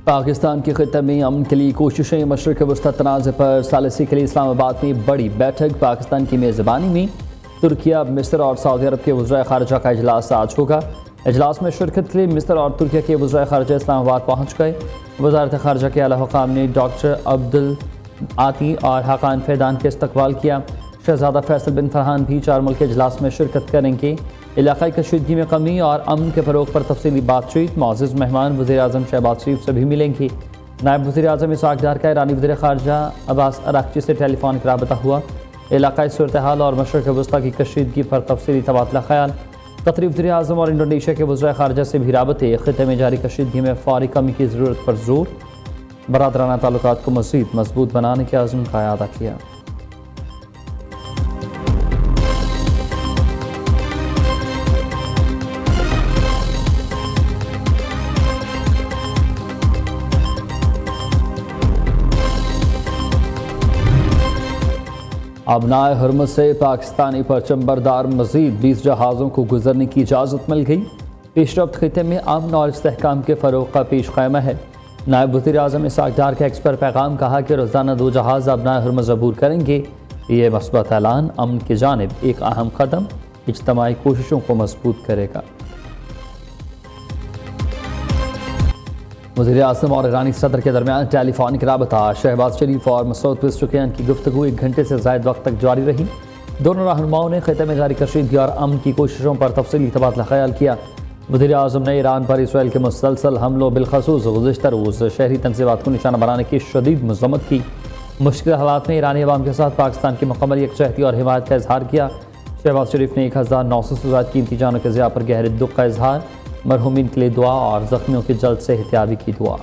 پاکستان کے خطے میں امن کے لیے کوششیں، مشرق وسطی تنازع پر ثالثی کے لیے اسلام آباد میں بڑی بیٹھک۔ پاکستان کی میزبانی میں ترکیہ، مصر اور سعودی عرب کے وزرائے خارجہ کا اجلاس آج ہوگا۔ اجلاس میں شرکت کے لیے مصر اور ترکیہ کے وزرائے خارجہ اسلام آباد پہنچ گئے۔ وزارت خارجہ کے اعلیٰ حکام نے ڈاکٹر عبدالعاطی اور حقان فیدان کے استقبال کیا۔ شہزادہ فیصل بن فرحان بھی 4 ملکی اجلاس میں شرکت کریں گے۔ علاقائی کشیدگی میں کمی اور امن کے فروغ پر تفصیلی بات چیت۔ معزز مہمان وزیر اعظم شہباز شریف سے بھی ملیں گے۔ نائب وزیر اعظم اسحاق ڈار کا ایرانی وزیر خارجہ عباس اراغچی سے ٹیلی فونک رابطہ ہوا۔ علاقائی صورتحال اور مشرق وسطیٰ کی کشیدگی پر تفصیلی تبادلہ خیال۔ قطری وزیر اعظم اور انڈونیشیا کے وزرائے خارجہ سے بھی رابطے۔ خطے میں جاری کشیدگی میں فوری کمی کی ضرورت پر زور۔ برادرانہ تعلقات کو مزید مضبوط بنانے کے عزم کا اعادہ کیا۔ ابنائے ہرمز سے پاکستانی پرچم بردار مزید 20 جہازوں کو گزرنے کی اجازت مل گئی۔ پیش رفت خطے میں امن اور استحکام کے فروغ کا پیش خیمہ ہے۔ نائب وزیر اعظم اسحاق ڈار کا ایکس پر پیغام کہا کہ روزانہ 2 جہاز ابنائے ہرمز عبور کریں گے۔ یہ مثبت اعلان امن کی جانب ایک اہم قدم اجتماعی کوششوں کو مضبوط کرے گا۔ وزیر اعظم اور ایرانی صدر کے درمیان ٹیلی فونک رابطہ۔ شہباز شریف اور مسعود پزشکیان کی گفتگو 1 گھنٹے سے زائد وقت تک جاری رہی۔ دونوں رہنماؤں نے خطے میں جاری کشیدگی اور امن کی کوششوں پر تفصیلی تبادلہ خیال کیا۔ وزیر اعظم نے ایران پر اسرائیل کے مسلسل حملوں بالخصوص گزشتہ روز شہری تنصیبات کو نشانہ بنانے کی شدید مذمت کی۔ مشکل حالات میں ایرانی عوام کے ساتھ پاکستان کی مکمل یکجہتی اور حمایت کا اظہار کیا۔ شہباز شریف نے 1900 سے زائد قیمتی جانوں کے ضیاع پر گہرے دکھ کا اظہار، مرحومین کے لیے دعا اور زخمیوں کی جلد صحت یابی کی دعا۔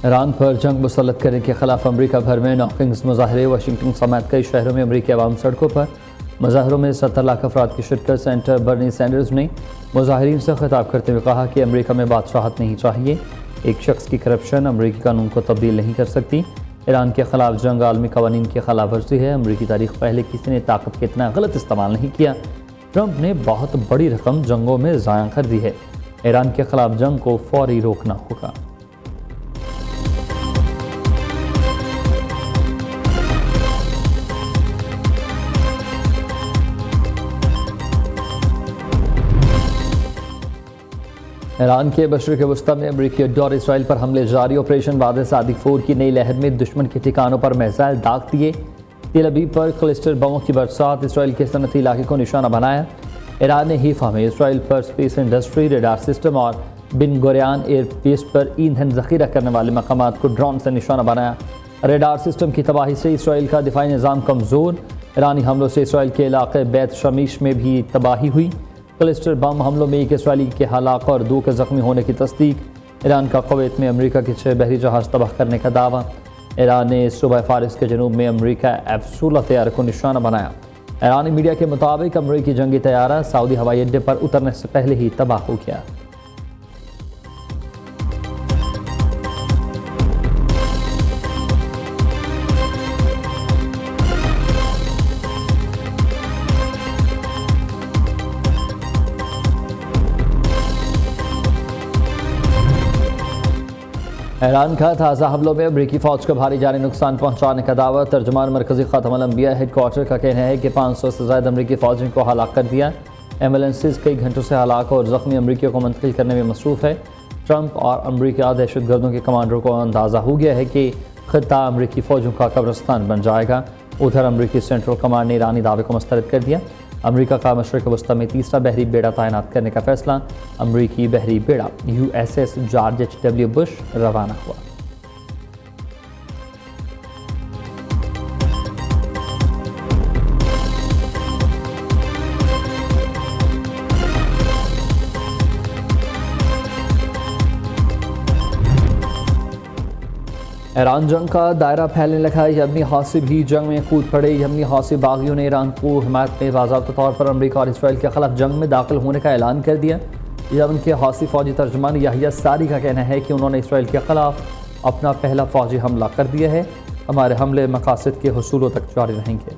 ایران پر جنگ مسلط کرنے کے خلاف امریکہ بھر میں ناکنگز مظاہرے۔ واشنگٹن سمیت کئی شہروں میں امریکی عوام سڑکوں پر۔ مظاہروں میں 70 لاکھ افراد کی شرکت۔ سینیٹر برنی سینڈرز نے مظاہرین سے خطاب کرتے ہوئے کہا کہ امریکہ میں بادشاہت نہیں چاہیے، ایک شخص کی کرپشن امریکی قانون کو تبدیل نہیں کر سکتی۔ ایران کے خلاف جنگ عالمی قوانین کی خلاف ورزی ہے۔ امریکی تاریخ پہلے کسی نے طاقت کا اتنا غلط استعمال نہیں کیا۔ ٹرمپ نے بہت بڑی رقم جنگوں میں ضائع کر دی ہے۔ ایران کے خلاف جنگ کو فوری روکنا ہوگا۔ ایران کے مشرق وسطیٰ میں امریکی اڈوں اور اسرائیل پر حملے جاری۔ آپریشن بادر صادق 4 کی نئی لہر میں دشمن کے ٹھکانوں پر میزائل داغ دیے۔ تل ابیب پر کلسٹر بموں کی برسات۔ اسرائیل کے صنعتی علاقے کو نشانہ بنایا۔ ایران نے حیفا میں اسرائیل پر اسپیس انڈسٹری، ریڈار سسٹم اور بن گوریان ایئر بیس پر ایندھن ذخیرہ کرنے والے مقامات کو ڈرون سے نشانہ بنایا۔ ریڈار سسٹم کی تباہی سے اسرائیل کا دفاعی نظام کمزور۔ ایرانی حملوں سے اسرائیل کے علاقے بیت شمیش میں بھی تباہی ہوئی۔ کلسٹر بم حملوں میں 1 اسرائیلی کے ہلاک اور 2 کے زخمی ہونے کی تصدیق۔ ایران کا کویت میں امریکہ کے 6 بحری جہاز تباہ کرنے کا دعویٰ۔ ایران نے صوبہ فارس کے جنوب میں امریکہ F-16 طیارے کو نشانہ بنایا۔ ایرانی میڈیا کے مطابق امریکی جنگی طیارہ سعودی ہوائی اڈے پر اترنے سے پہلے ہی تباہ ہو گیا۔ ایران کا تازہ حملوں میں امریکی فوج کو بھاری جانی نقصان پہنچانے کا دعویٰ۔ ترجمان مرکزی خاتم الانبیاء ہیڈ کوارٹر کا کہنا ہے کہ 500 سے زائد امریکی فوجیوں کو ہلاک کر دیا۔ ایمبولینسز کئی گھنٹوں سے ہلاک اور زخمی امریکیوں کو منتقل کرنے میں مصروف ہے۔ ٹرمپ اور امریکی دہشت گردوں کے کمانڈروں کو اندازہ ہو گیا ہے کہ خطہ امریکی فوجوں کا قبرستان بن جائے گا۔ ادھر امریکی سینٹرل کمانڈ نے ایرانی دعوے کو مسترد کر دیا۔ امریکہ کا مشرق وسطیٰ میں 3را بحری بیڑا تعینات کرنے کا فیصلہ۔ امریکی بحری بیڑا USS جارج H.W. بش روانہ ہوا۔ ایران جنگ کا دائرہ پھیلنے لگا۔ یمنی حوثی بھی جنگ میں کود پڑے۔ یمنی حوثی باغیوں نے ایران کو حمایت میں باضابطہ طور پر امریکہ اور اسرائیل کے خلاف جنگ میں داخل ہونے کا اعلان کر دیا۔ یمن کے حوثی فوجی ترجمان یحییٰ ساری کا کہنا ہے کہ انہوں نے اسرائیل کے خلاف اپنا پہلا فوجی حملہ کر دیا ہے، ہمارے حملے مقاصد کے حصولوں تک جاری رہیں گے۔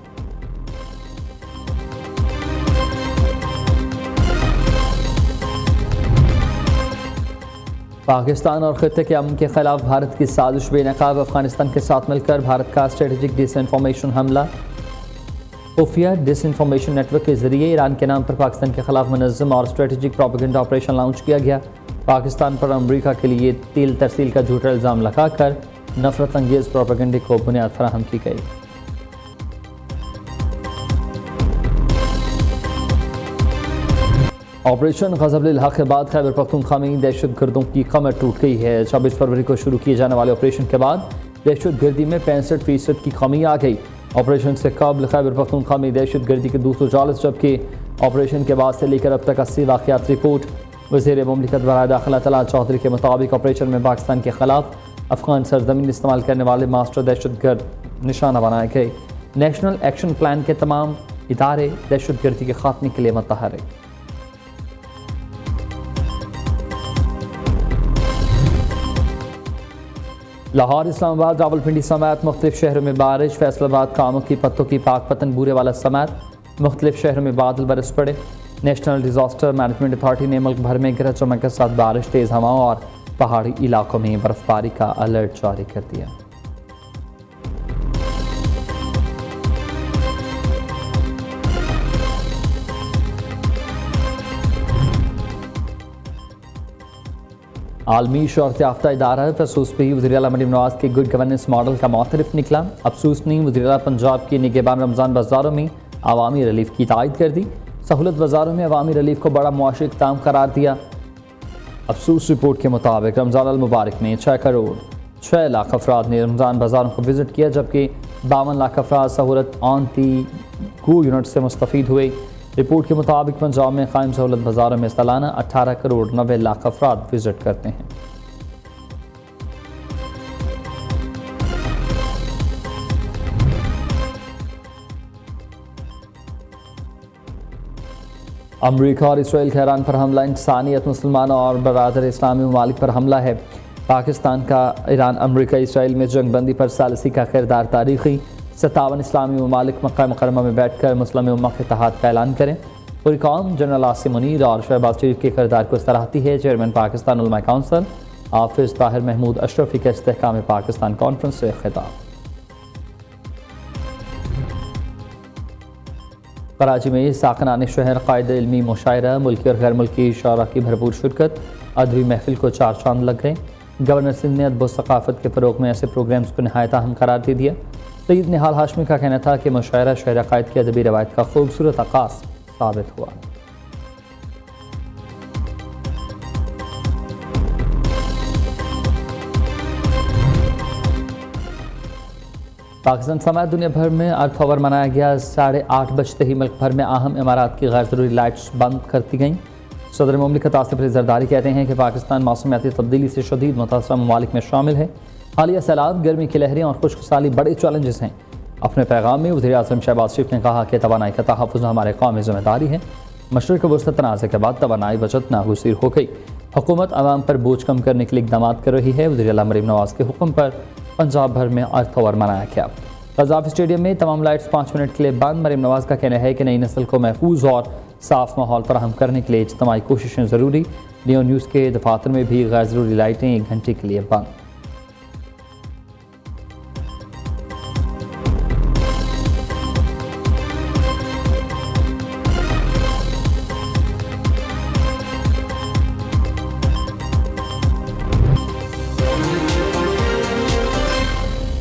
پاکستان اور خطے کے امن کے خلاف بھارت کی سازش بے نقاب، افغانستان کے ساتھ مل کر بھارت کا اسٹریٹجک ڈس انفارمیشن حملہ۔ خفیہ ڈس انفارمیشن نیٹ ورک کے ذریعے ایران کے نام پر پاکستان کے خلاف منظم اور اسٹریٹجک پروپیگنڈا آپریشن لانچ کیا گیا۔ پاکستان پر امریکہ کے لیے تیل ترسیل کا جھوٹا الزام لگا کر نفرت انگیز پروپیگنڈے کو بنیاد فراہم کی گئی۔ آپریشن غضب للحق کے بعد خیبر پختونخوا میں دہشت گردوں کی کمر ٹوٹ گئی ہے۔ 26 فروری کو شروع کیے جانے والے آپریشن کے بعد دہشت گردی میں 65% کی کمی آ گئی۔ آپریشن سے قبل خیبر پختونخوا میں دہشت گردی کے 240، جبکہ آپریشن کے بعد سے لے کر اب تک 80 واقعات رپورٹ۔ وزیر مملکت برائے داخلہ طلعت چودھری کے مطابق آپریشن میں پاکستان کے خلاف افغان سرزمین استعمال کرنے والے ماسٹر دہشت گرد نشانہ بنائے گئے۔ نیشنل ایکشن پلان کے تمام ادارے دہشت گردی کے خاتمے کے لیے متحرک۔ لاہور، اسلام آباد، راولپنڈی سمیت مختلف شہروں میں بارش، فیصل آباد کاموں کی پتوں کی پاک پتن بورے والا سمیت مختلف شہروں میں بادل برس پڑے۔ نیشنل ڈیزاسٹر مینجمنٹ اتھارٹی نے ملک بھر میں گرج چمک کے ساتھ بارش، تیز ہواؤں اور پہاڑی علاقوں میں برف باری کا الرٹ جاری کر دیا۔ عالمی شہرت یافتہ ادارہ افسوس بھی وزیر اعلیٰ مریم نواز کے گڈ گورننس ماڈل کا معترف نکلا۔ افسوس نے وزیر اعلیٰ پنجاب کی نگہبان رمضان بازاروں میں عوامی ریلیف کی تائید کر دی۔ سہولت بازاروں میں عوامی ریلیف کو بڑا معاشی اقدام قرار دیا۔ افسوس رپورٹ کے مطابق رمضان المبارک میں 6 کروڑ 6 لاکھ افراد نے رمضان بازاروں کو وزٹ کیا، جبکہ 52 لاکھ افراد سہولت آن دی گو یونٹ سے مستفید ہوئے۔ رپورٹ کے مطابق پنجاب میں قائم سہولت بازاروں میں سالانہ 18 کروڑ 90 لاکھ افراد وزٹ کرتے ہیں۔ امریکہ اور اسرائیل کے ایران پر حملہ انسانیت، مسلمانوں اور برادر اسلامی ممالک پر حملہ ہے۔ پاکستان کا ایران امریکہ اسرائیل میں جنگ بندی پر ثالثی کا کردار تاریخی۔ 57 اسلامی ممالک مکہ مکرمہ میں بیٹھ کر مسلم امت کے اتحاد کا اعلان کریں۔ پوری قوم جنرل عاصم منیر اور شہباز شریف کے کردار کو سراہتی ہے۔ چیئرمین پاکستان علماء کونسل حافظ طاہر محمود اشرفی کا استحکام پاکستان کانفرنس سے خطاب۔ کراچی میں ساکنان شہر قائد علمی مشاعرہ، ملکی اور غیر ملکی شعراء کی بھرپور شرکت، ادبی محفل کو 4 چاند لگ گئے۔ گورنر سندھ نے ادب و ثقافت کے فروغ میں ایسے پروگرامز کو نہایت اہم قرار دے دیا۔ سید نہال ہاشمی کا کہنا تھا کہ مشاعرہ شعر قائد کی ادبی روایت کا خوبصورت عکاس ثابت ہوا۔ پاکستان سمیت دنیا بھر میں ارتھ آور منایا گیا۔ 8:30 بجتے ہی ملک بھر میں اہم عمارات کی غیر ضروری لائٹس بند کر دی گئیں۔ صدر مملکت آصف علی زرداری کہتے ہیں کہ پاکستان موسمیاتی تبدیلی سے شدید متاثرہ ممالک میں شامل ہے۔ حالیہ سیلاب، گرمی کی لہریں اور خشک سالی بڑے چیلنجز ہیں۔ اپنے پیغام میں وزیر اعظم شہباز شریف نے کہا کہ توانائی کا تحفظ ہمارے قومی ذمہ داری ہے۔ مشرق وسطی تنازع کے بعد توانائی بچت ناگزیر ہو گئی۔ حکومت عوام پر بوجھ کم کرنے کے لیے اقدامات کر رہی ہے۔ وزیر اعلیٰ مریم نواز کے حکم پر پنجاب بھر میں ارتھ آور منایا گیا۔ قذافی اسٹیڈیم میں تمام لائٹس 5 منٹ کے لیے بند۔ مریم نواز کا کہنا ہے کہ نئی نسل کو محفوظ اور صاف ماحول فراہم کرنے کے لیے اجتماعی کوششیں ضروری۔ نیو نیوز کے دفاتر میں بھی غیر ضروری لائٹیں 1 گھنٹے کے لیے بند۔